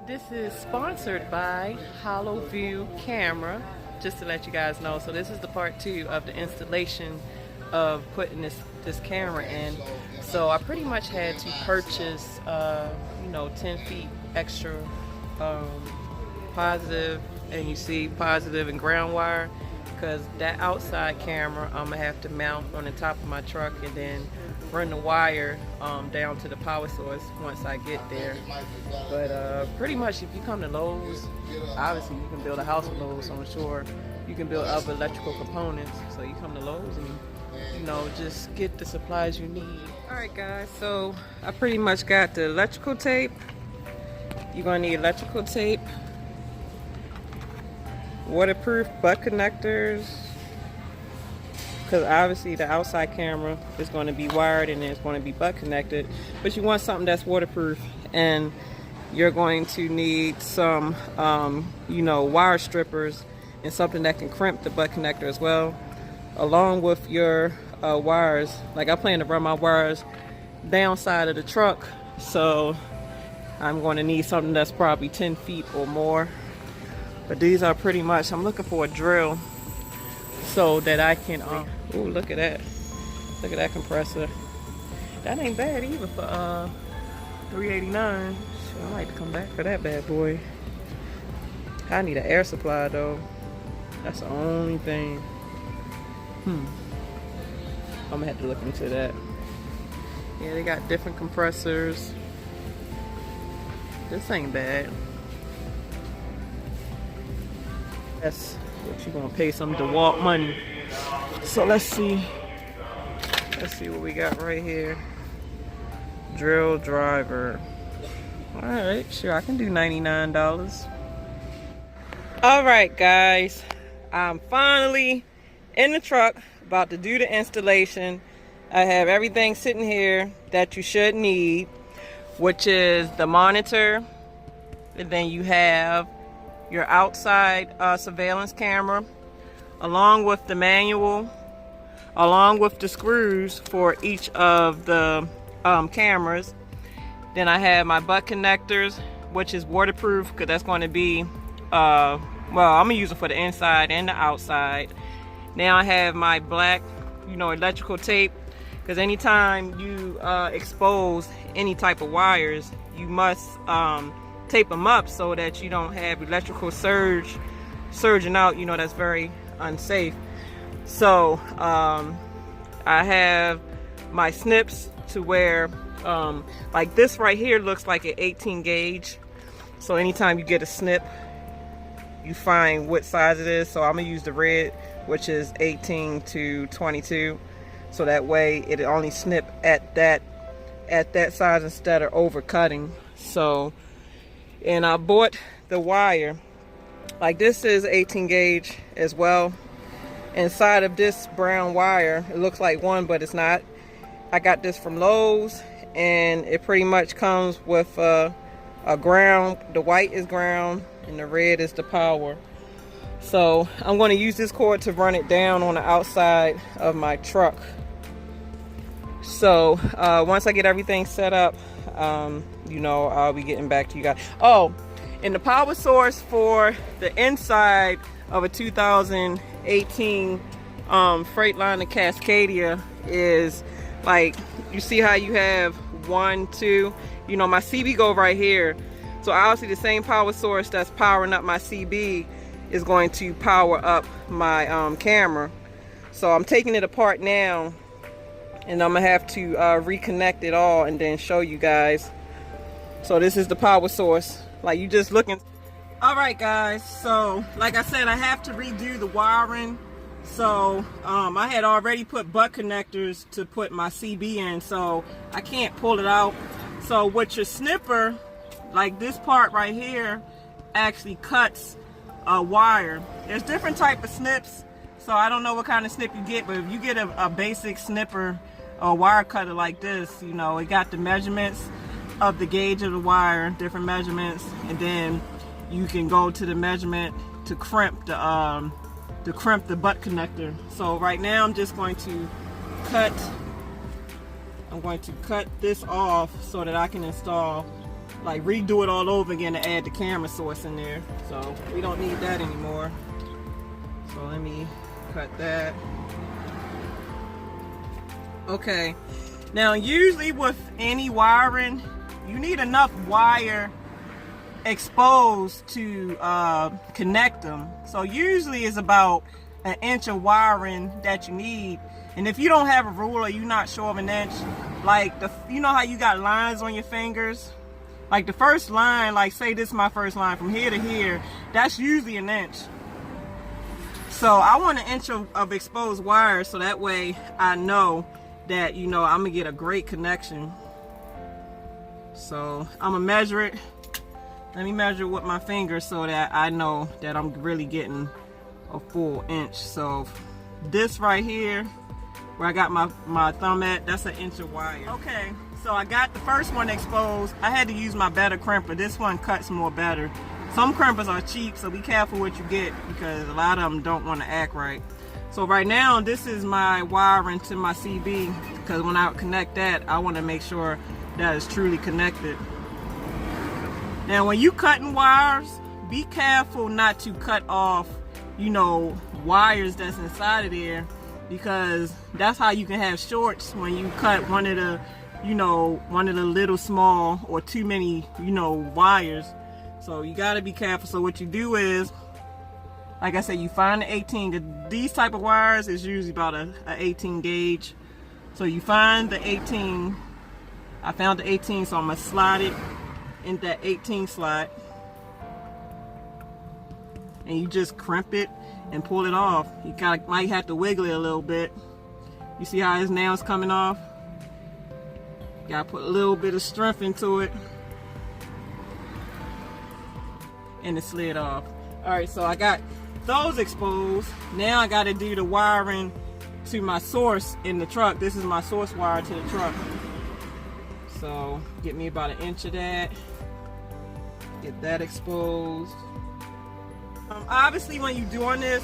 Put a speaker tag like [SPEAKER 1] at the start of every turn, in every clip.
[SPEAKER 1] This is sponsored by Haloview camera, just to let you guys know. So this is the part 2 of the installation of putting this camera in. So I pretty much had to purchase 10 feet extra positive, and you see positive and ground wire, because that outside camera I'm gonna have to mount on the top of my truck and then run the wire down to the power source once I get there. But pretty much, if you come to Lowe's, obviously you can build a house with Lowe's, so I'm sure you can build other electrical components. So you come to Lowe's and just get the supplies you need. Alright guys, so I pretty much got the electrical tape. You're gonna need electrical tape, waterproof butt connectors, because obviously the outside camera is going to be wired and it's going to be butt connected, but you want something that's waterproof. And you're going to need some wire strippers and something that can crimp the butt connector as well, along with your wires. Like, I plan to run my wires downside of the truck, so I'm going to need something that's probably 10 feet or more. But these are pretty much, I'm looking for a drill so that I can ooh, look at that. Look at that compressor. That ain't bad either for $3.89. Shit, I like to come back for that bad boy. I need an air supply though. That's the only thing. I'm gonna have to look into that. Yeah, they got different compressors. This ain't bad. That's what you're gonna pay some DeWalt money. So let's see what we got right here. Drill driver. Alright, sure, I can do $99. Alright guys, I'm finally in the truck, about to do the installation. I have everything sitting here that you should need, which is the monitor, and then you have your outside surveillance camera, along with the manual, along with the screws for each of the cameras. Then I have my butt connectors, which is waterproof, because that's going to be well, I'm gonna use it for the inside and the outside. Now I have my black electrical tape, because anytime you expose any type of wires, you must tape them up so that you don't have electrical surging out. That's very unsafe. So I have my snips to where like this right here looks like an 18 gauge. So anytime you get a snip, you find what size it is. So I'm gonna use the red, which is 18 to 22. So that way it only snip at that size instead of overcutting. So, and I bought the wire. Like, this is 18 gauge as well. Inside of this brown wire, it looks like one, but it's not. I got this from Lowe's, and it pretty much comes with a ground. The white is ground and the red is the power. So I'm going to use this cord to run it down on the outside of my truck. So once I get everything set up, I'll be getting back to you guys. Oh, and the power source for the inside of a 2018 Freightliner Cascadia is, like, you see how you have 1, 2, my CB go right here. So obviously the same power source that's powering up my CB is going to power up my camera. So I'm taking it apart now, and I'm gonna have to reconnect it all and then show you guys. So this is the power source, like, you just looking. All right guys, so like I said, I have to redo the wiring. So I had already put butt connectors to put my CB in, so I can't pull it out. So with your snipper, like this part right here actually cuts a wire. There's different type of snips, so I don't know what kind of snip you get, but if you get a basic snipper or wire cutter like this, it got the measurements of the gauge of the wire, different measurements, and then you can go to the measurement to crimp the butt connector. So right now I'm just going to cut this off so that I can install like redo it all over again to add the camera source in there. So we don't need that anymore. So let me cut that. Okay, now usually with any wiring, you need enough wire exposed to connect them. So usually it's about 1 inch of wiring that you need. And if you don't have a ruler, you're not sure of 1 inch, like you know how you got lines on your fingers? Like the first line, like say this is my first line from here to here, that's usually 1 inch. So I want 1 inch of exposed wire, so that way I know that, you know, I'm gonna get a great connection. So I'm gonna measure it. Let me measure with my finger so that I know that I'm really getting a full inch. So this right here, where I got my thumb at, that's 1 inch of wire. Okay, so I got the first one exposed. I had to use my better crimper. This one cuts more better. Some crimpers are cheap, so be careful what you get because a lot of them don't want to act right. So right now, this is my wiring to my CB, because when I connect that, I want to make sure that it's truly connected. Now when you cutting wires, be careful not to cut off, you know, wires that's inside of there, because that's how you can have shorts when you cut one of the, you know, one of the little small or too many, you know, wires. So you got to be careful. So what you do is, like I said, you find the 18. These type of wires is usually about a 18 gauge. So you find the 18. I found the 18, so I'm gonna slide it in that 18 slot, and you just crimp it and pull it off. You might have to wiggle it a little bit. You see how his nail's coming off? Gotta put a little bit of strength into it, and it slid off. All right, so I got those exposed. Now I got to do the wiring to my source in the truck. This is my source wire to the truck. So get me about 1 inch of that. Get that exposed. Obviously when you're doing this,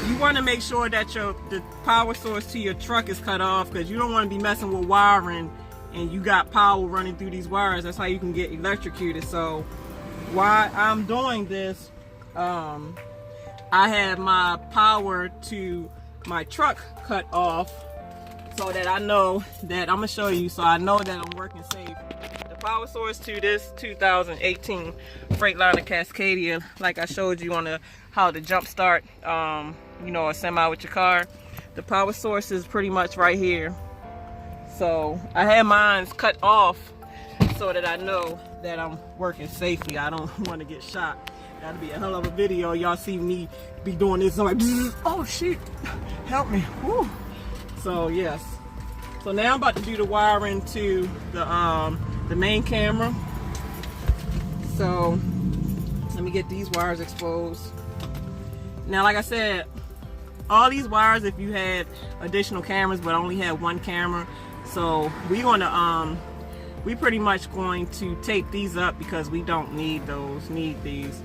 [SPEAKER 1] you want to make sure that the power source to your truck is cut off, because you don't want to be messing with wiring and you got power running through these wires. That's how you can get electrocuted. So while I'm doing this, I have my power to my truck cut off, so that I know that, I'm gonna show you, so I know that I'm working safe. The power source to this 2018 Freightliner Cascadia, like I showed you on how to jump start, you know, a semi with your car. The power source is pretty much right here. So I have mine cut off so that I know that I'm working safely. I don't want to get shot. That'd be a hell of a video. Y'all see me be doing this, I'm like, oh shit, help me. Woo. So yes. So now I'm about to do the wiring to the main camera. So let me get these wires exposed. Now, like I said, all these wires, if you had additional cameras but only had one camera, so we pretty much going to tape these up because we don't need these.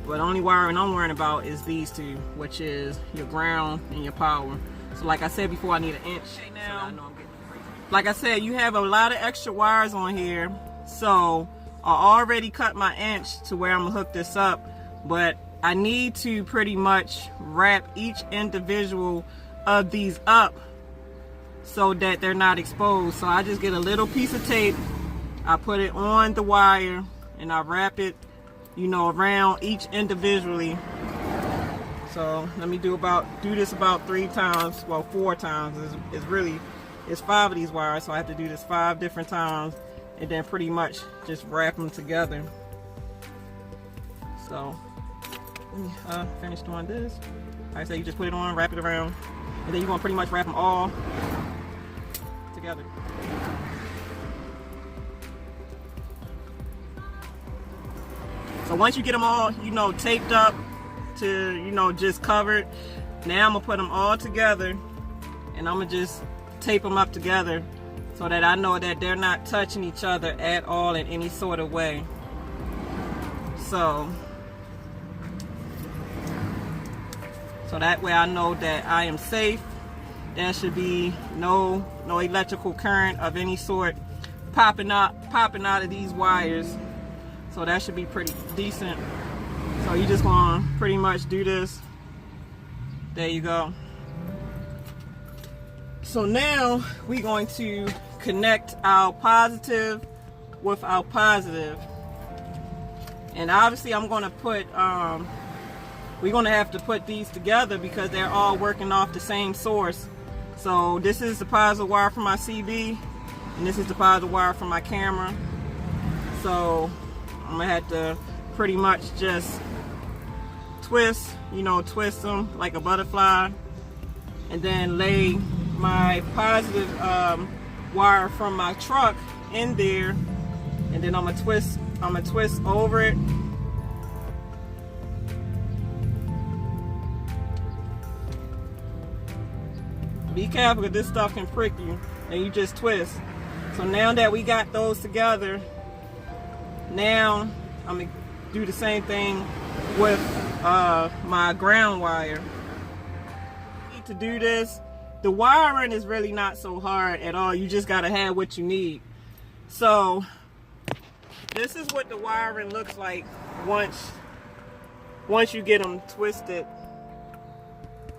[SPEAKER 1] But the only wiring I'm worrying about is these two, which is your ground and your power. So like I said before, I need 1 inch. Okay, now, like I said, you have a lot of extra wires on here. So I already cut my inch to where I'm gonna hook this up, but I need to pretty much wrap each individual of these up so that they're not exposed. So I just get a little piece of tape, I put it on the wire, and I wrap it, you know, around each individually. So let me do this about 3 times, well 4 times. It's 5 of these wires, so I have to do this 5 different times, and then pretty much just wrap them together. So let me finish doing this. Like I said, you just put it on, wrap it around, and then you're gonna pretty much wrap them all together. So once you get them all, you know, taped up to, you know, just covered, now I'm gonna put them all together, and I'm gonna just tape them up together so that I know that they're not touching each other at all in any sort of way. So that way I know that I am safe. There should be no electrical current of any sort popping out of these wires So that should be pretty decent. So you just want to pretty much do this. There you go. So now we're going to connect our positive with our positive. And obviously I'm going to put, we're going to have to put these together because they're all working off the same source. So this is the positive wire from my CB, and this is the positive wire from my camera. So I'm going to have to pretty much just twist, you know, twist them like a butterfly, and then lay my positive wire from my truck in there, and then I'm gonna twist over it. Be careful because this stuff can prick you, and you just twist. So now that we got those together, now I'm gonna do the same thing with my ground wire. To do this, the wiring is really not so hard at all. You just gotta have what you need. So this is what the wiring looks like once you get them twisted.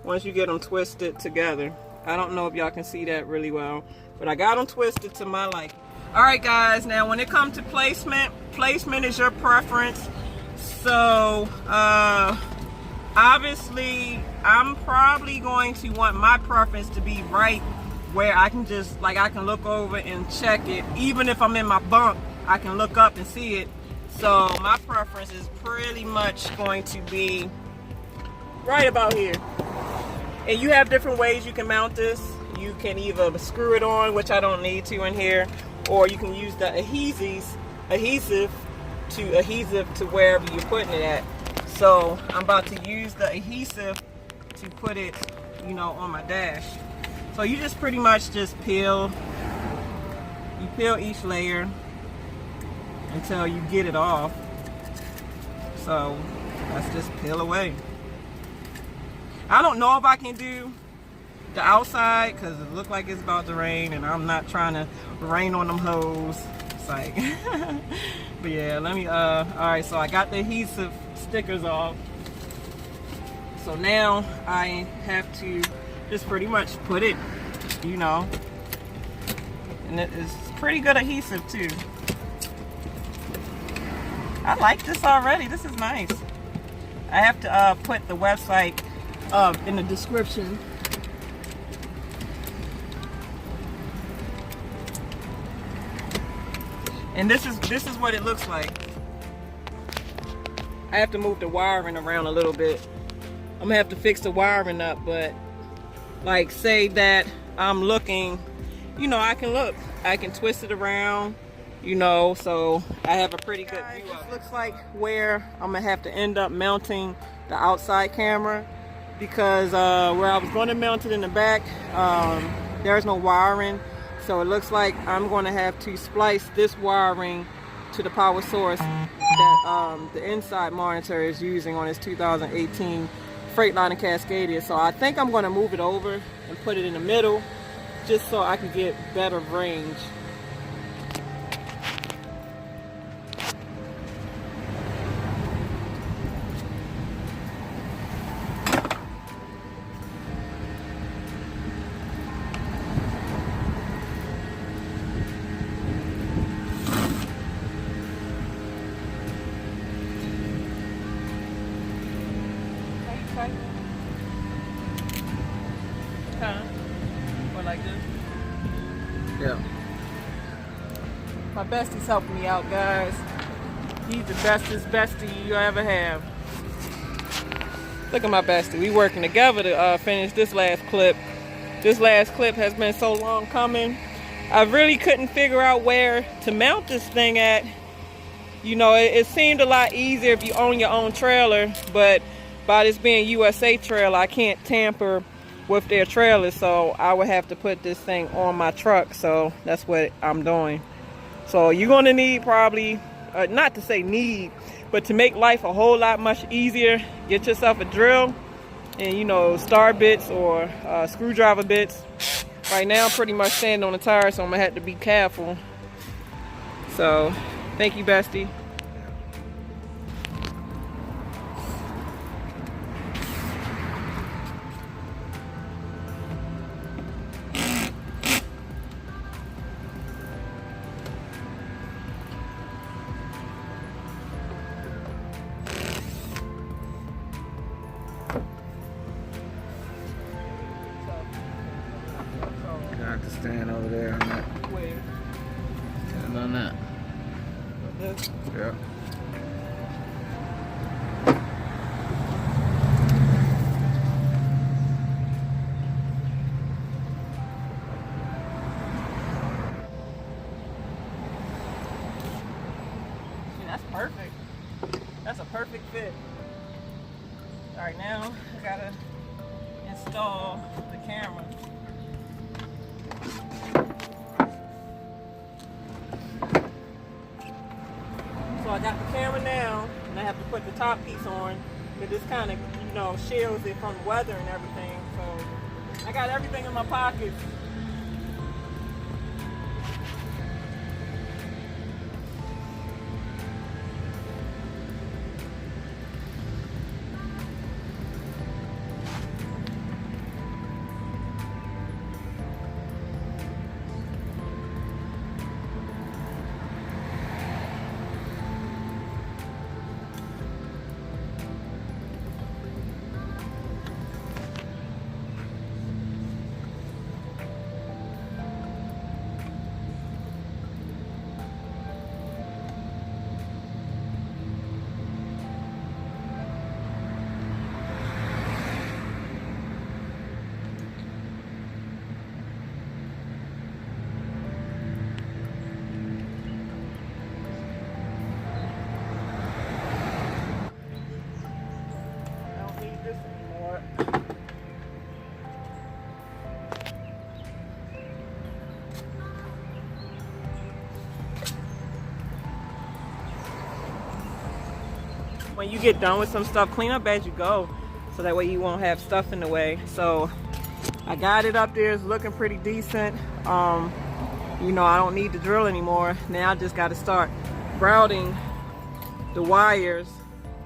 [SPEAKER 1] Once you get them twisted together. I don't know if y'all can see that really well, but I got them twisted to my liking. All right, guys. Now, when it comes to placement is your preference. So obviously, I'm probably going to want my preference to be right where I can just, like, I can look over and check it. Even if I'm in my bunk, I can look up and see it. So my preference is pretty much going to be right about here. And you have different ways you can mount this. You can either screw it on, which I don't need to in here, or you can use the adhesive to wherever you're putting it at. So I'm about to use the adhesive to put it, you know, on my dash. So you just pretty much just peel each layer until you get it off. So let's just peel away. I don't know if I can do the outside because it looks like it's about to rain, and I'm not trying to rain on them hoes. It's like, but yeah, let me, all right, so I got the adhesive stickers off. So now I have to just pretty much put it, you know, and it is pretty good adhesive too. I like this already. This is nice. I have to put the website in the description. And this is what it looks like. I have to move the wiring around a little bit. I'm gonna have to fix the wiring up, but like, say that I'm looking, you know, I can look. I can twist it around, you know, so I have a pretty good view of it. This looks like where I'm gonna have to end up mounting the outside camera, because where I was going to mount it in the back, there's no wiring. So it looks like I'm going to have to splice this wiring to the power source that the inside monitor is using on its 2018 Freightliner Cascadia. So I think I'm going to move it over and put it in the middle just so I can get better range. Or like this. Yeah. My bestie's helping me out, guys. He's the bestest bestie you ever have. Look at my bestie. We working together to finish this last clip. This last clip has been so long coming. I really couldn't figure out where to mount this thing at. You know, it seemed a lot easier if you own your own trailer, but by this being USA trailer, I can't tamper with their trailers, so I would have to put this thing on my truck. So that's what I'm doing. So you're going to need probably, not to say need, but to make life a whole lot much easier, get yourself a drill and, you know, star bits or screwdriver bits. Right now I'm pretty much standing on the tire, so I'm gonna have to be careful. So thank you, bestie.
[SPEAKER 2] have to stand over there on that.
[SPEAKER 1] Where?
[SPEAKER 2] Stand on that.
[SPEAKER 1] Like this?
[SPEAKER 2] Yeah.
[SPEAKER 1] That's perfect. That's a perfect fit. All right, now I gotta install the camera. So I got the camera now, and I have to put the top piece on, but this kind of, you know, shields it from weather and everything. So I got everything in my pockets. When you get done with some stuff, clean up as you go, so that way you won't have stuff in the way. So I got it up there, it's looking pretty decent. You know, I don't need the drill anymore. Now I just got to start grouting the wires.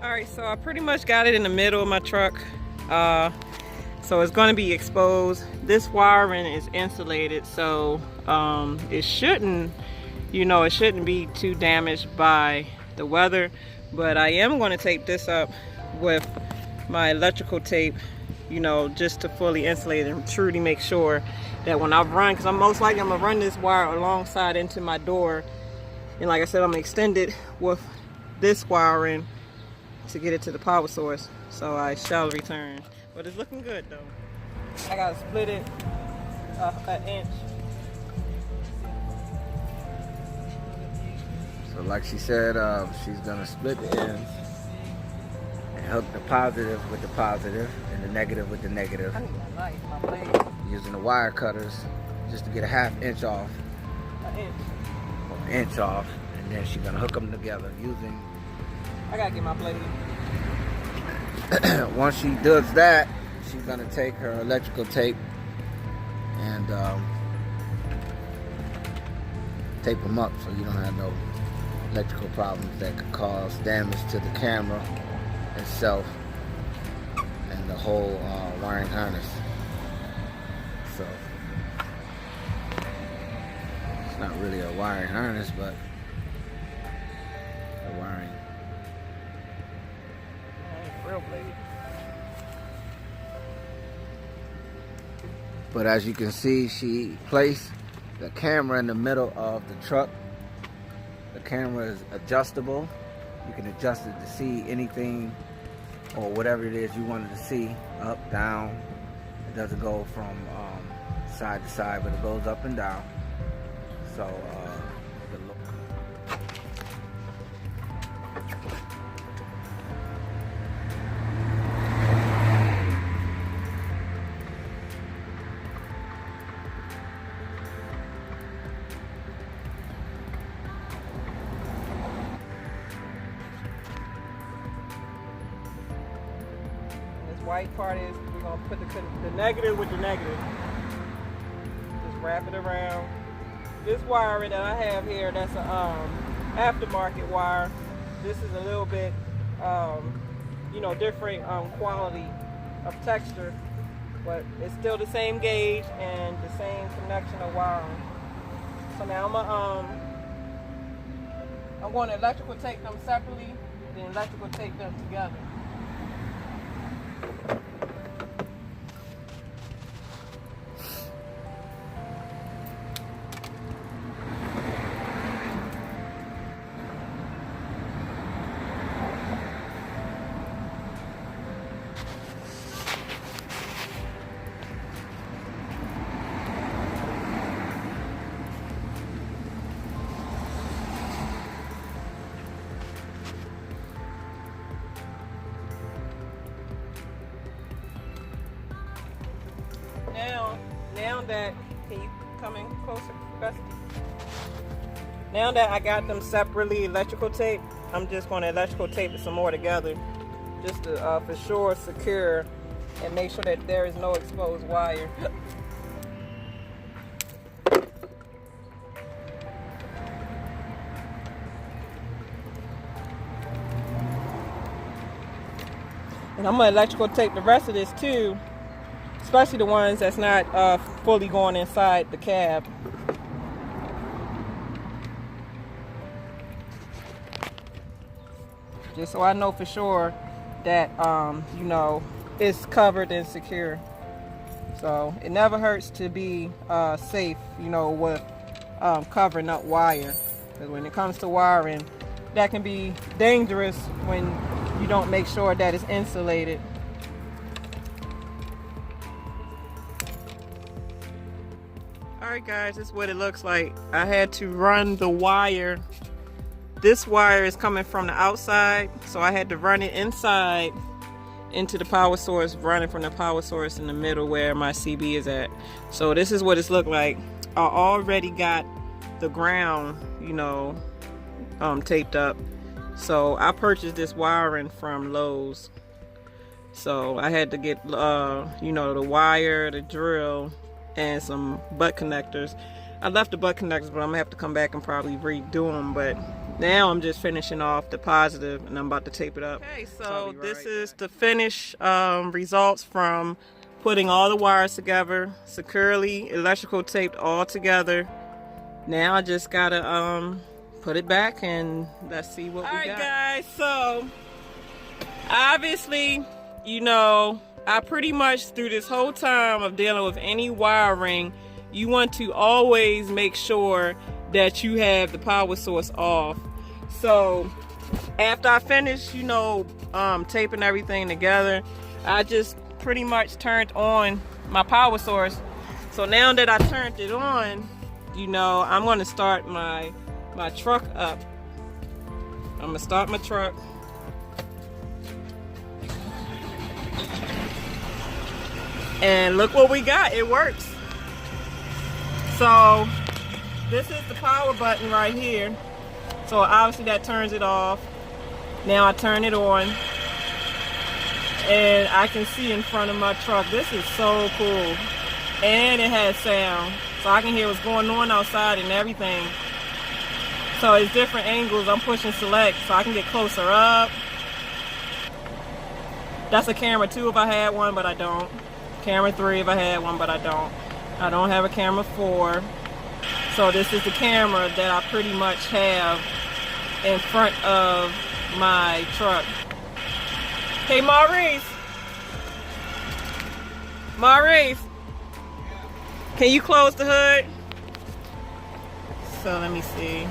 [SPEAKER 1] All right, so I pretty much got it in the middle of my truck. So it's going to be exposed. This wiring is insulated, so it shouldn't, you know, it shouldn't be too damaged by the weather. But I am going to tape this up with my electrical tape, you know, just to fully insulate and truly make sure that when I run, because I'm most likely I'm going to run this wire alongside into my door. And like I said, I'm going to extend it with this wiring to get it to the power source. So I shall return. But it's looking good though. I got to split it an inch.
[SPEAKER 2] So like she said, she's gonna split the ends and hook the positive with the positive and the negative with the negative.
[SPEAKER 1] I need my knife, my blade.
[SPEAKER 2] Using the wire cutters just to get a ½ inch off.
[SPEAKER 1] An inch.
[SPEAKER 2] Or an inch off, and then she's gonna hook them together using.
[SPEAKER 1] I gotta get my blade.
[SPEAKER 2] Once she does that, she's gonna take her electrical tape and tape them up so you don't have no electrical problems that could cause damage to the camera itself and the whole wiring harness. So it's not really a wiring harness, but a wiring.
[SPEAKER 1] Real blade.
[SPEAKER 2] But as you can see, she placed the camera in the middle of the truck. The camera is adjustable. You can adjust it to see anything or whatever it is you wanted to see, up, down. It doesn't go from side to side, but it goes up and down. So the look.
[SPEAKER 1] White part is we're gonna put the negative with the negative. Just wrap it around. This wire that I have here, that's a aftermarket wire. This is a little bit, you know, different quality of texture, but it's still the same gauge and the same connection of wiring. So now I'm going to electrical tape them separately, then electrical tape them together. now that, can you come in closer, Best? Now that I got them separately electrical tape, I'm just going to electrical tape it some more together, just to for sure secure and make sure that there is no exposed wire. And I'm gonna electrical tape the rest of this too, especially the ones that's not fully going inside the cab. Just so I know for sure that, you know, it's covered and secure. So it never hurts to be safe, you know, with covering up wire. Because when it comes to wiring, that can be dangerous when you don't make sure that it's insulated. Alright guys, this is what it looks like. I had to run the wire. This wire is coming from the outside, so I had to run it inside into the power source, running from the power source in the middle where my CB is at. So this is what it's looked like. I already got the ground, you know, taped up. So I purchased this wiring from Lowe's. So I had to get, you know, the wire, the drill, and some butt connectors. I left the butt connectors, but I'm gonna have to come back and probably redo them. But now I'm just finishing off the positive, and I'm about to tape it up. Okay, so this is the finished results from putting all the wires together, securely electrical taped all together. Now I just gotta put it back and let's see what we got. Alright guys, so obviously, you know, I pretty much through this whole time of dealing with any wiring, you want to always make sure that you have the power source off. So after I finished, you know, taping everything together, I just pretty much turned on my power source. So now that I turned it on, you know, I'm going to start my truck up. I'm gonna start my truck. And look what we got, it works. So this is the power button right here. So obviously that turns it off. Now I turn it on. And I can see in front of my truck. This is so cool. And it has sound. So I can hear what's going on outside and everything. So it's different angles. I'm pushing select so I can get closer up. That's a camera 2 if I had one, but I don't. Camera 3 if I had one, but I don't. I don't have a camera 4. So this is the camera that I pretty much have in front of my truck. Hey Maurice. Maurice. Can you close the hood? So let me see.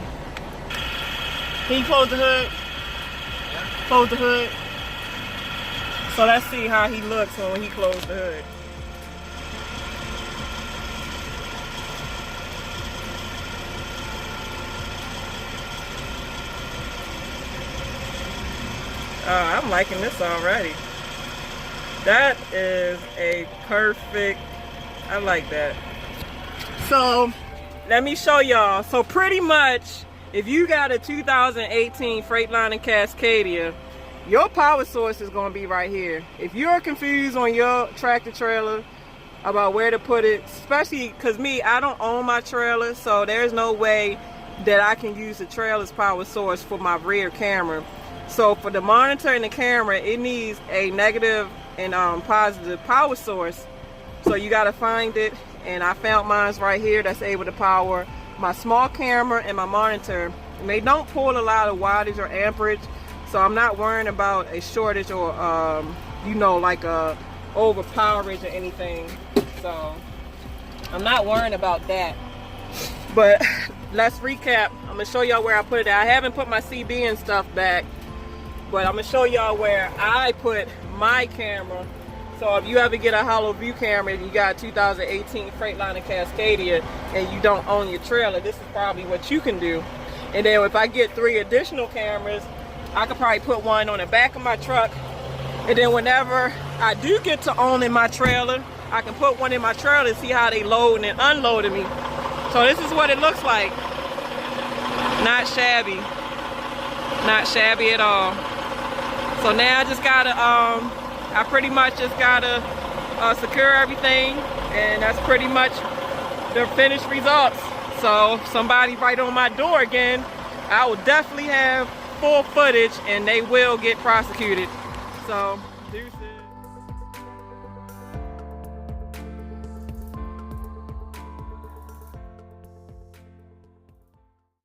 [SPEAKER 1] Can you close the hood? Close the hood. So let's see how he looks when he closed the hood. I'm liking this already. That is a perfect, I like that. So let me show y'all. So pretty much, if you got a 2018 Freightliner Cascadia, your power source is going to be right here. If you're confused on your tractor trailer about where to put it, especially because me, I don't own my trailer, so there's no way that I can use the trailer's power source for my rear camera. So for the monitor and the camera, it needs a negative and positive power source. So you got to find it, and I found mine's right here that's able to power my small camera and my monitor. And they don't pull a lot of wattage or amperage, so I'm not worrying about a shortage or you know, like a overpowerage or anything. So I'm not worrying about that. But let's recap. I'm gonna show y'all where I put it at. I haven't put my CB and stuff back, but I'm gonna show y'all where I put my camera. So if you ever get a Haloview camera and you got a 2018 Freightliner Cascadia and you don't own your trailer, this is probably what you can do. And then if I get 3 additional cameras, I could probably put one on the back of my truck. And then whenever I do get to owning my trailer, I can put one in my trailer and see how they loading and unloading me. So this is what it looks like. Not shabby. Not shabby at all. So now I just gotta, I pretty much just gotta secure everything, and that's pretty much the finished results. So if somebody right on my door again, I will definitely have full footage and they will get prosecuted. So, deuces.